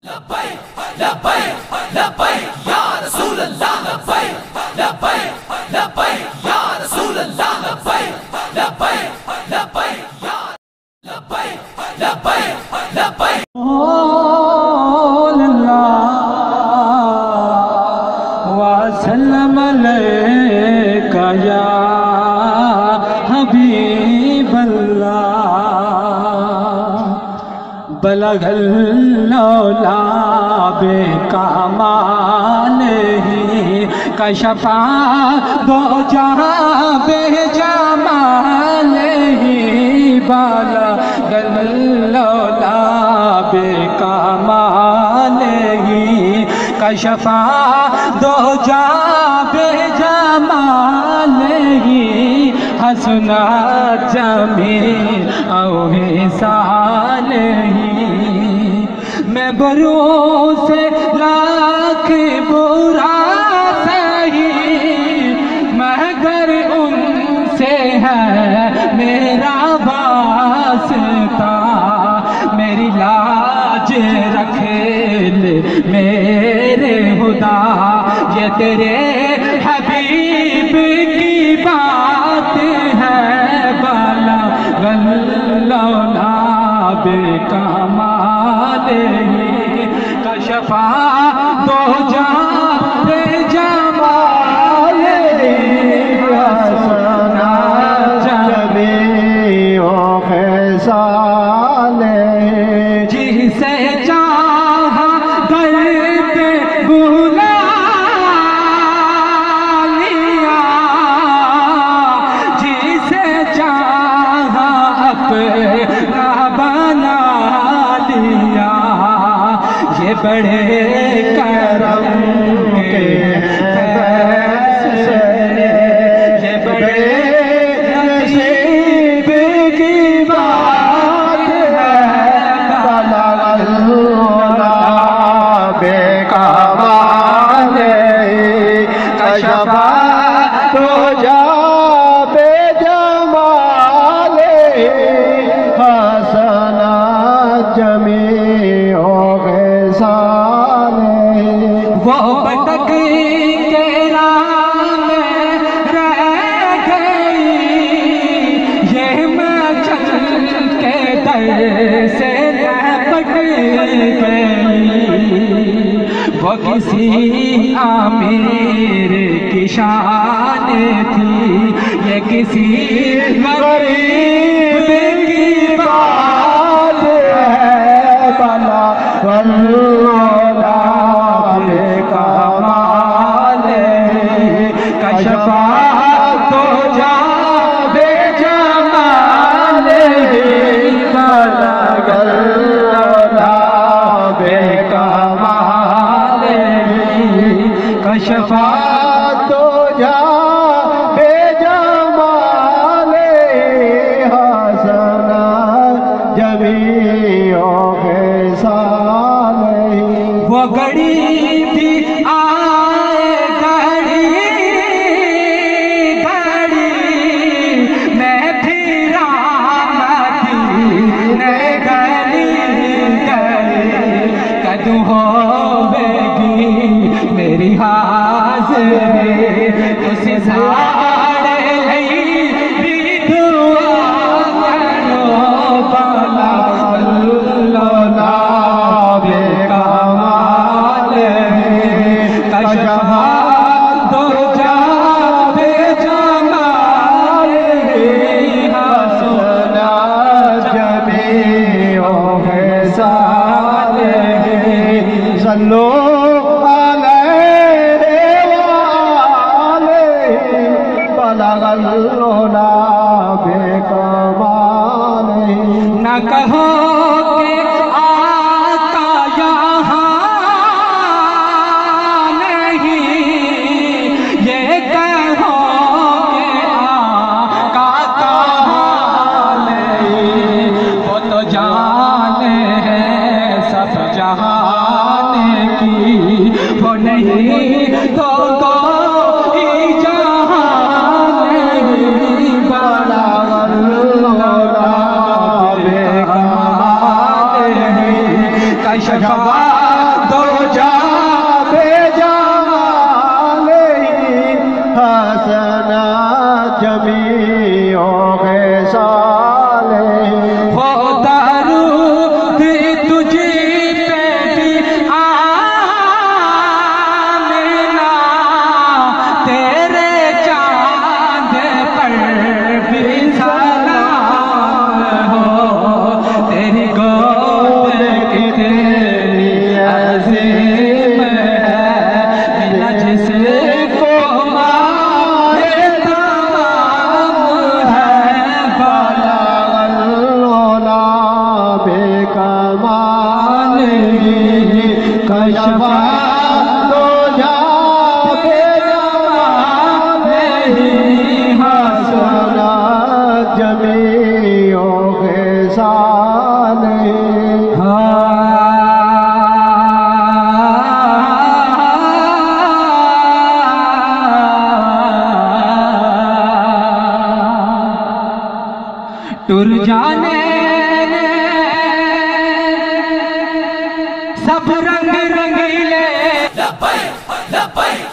लब्बैक लब्बैक लब्बैक या रसूल अल्लाह लब्बैक लब्बैक लब्बैक या रसूल अल्लाह लब्बैक लब्बैक लब्बैक या लब्बैक लब्बैक लब्बैक वसल्लम अलैका या हबीब अल्लाह बलगल लौला बेकमालिही कशफा दो जहां बेजमालिही बलगल लौला बेकमालिही कशफा दो जहां बेजमालिही हसना जमील औ सालिही मैं भरोसे लाख बुरा सही मगर उनसे है मेरा वास्ता मेरी लाज रखे ले मेरे खुदा ये तेरे हबीब की बात है बाला गल्लौला बेकमालिही कशफा दो जहां बेजमालिही हसना जमीओ ख़िसालिही जिसे चाहा दर पे बुला लिया जिसे चाहा अपना बना लिया ये बड़े करम के फैसले ये बड़े नसीब की बात है बलगल्ला बेकमालिही कशफा तो जा बेजमालिही हसना जमीओ ख़िसालिही वो भटक के राह में रह गई ये मैं चल के दर से लपट गई वो किसी आमिर की शान थी ये किसी गरीब की बात है बला वल्लौला बेकमालिही कशफा तो जा बेजमालिही बलगल्ला बेकमालिही कशफा तो जा बेजमालिही हसना जमीओ ख़िसालिही वो घड़ी भी आए घड़ी घड़ी मैं फिरा मदीने गली गली कदू होवेगी मेरी हाज़िरी तुसी साड़े लई भी दुआ करो बाला लौला बेकमालिही कशफा दो जहां बेजमालिही हसना जमीओ ख़िसालिही सल्लो बलगल्ला बेकमालिही न कहो के आका यहाँ नहीं ये कहो के आका कहाँ नहीं वो तो जाने हैं सब जहान की वो नहीं तो कोई जहान नहीं बलगल्ला बेकमालिही कशफा कशवा दो जा बेजाले हसना जमीओ साले वो दरूद तुझी पे भी आमिना तेरे चांद पर भी सलाम हो तेरी गोद कितनी अजीम है बिना जिसको मारे तमाम है बाला बेकमाल कशवा तो जाके हसना जमीओ के साले टुर जाने सब रंग रंगीले लब्बैक लब्बैक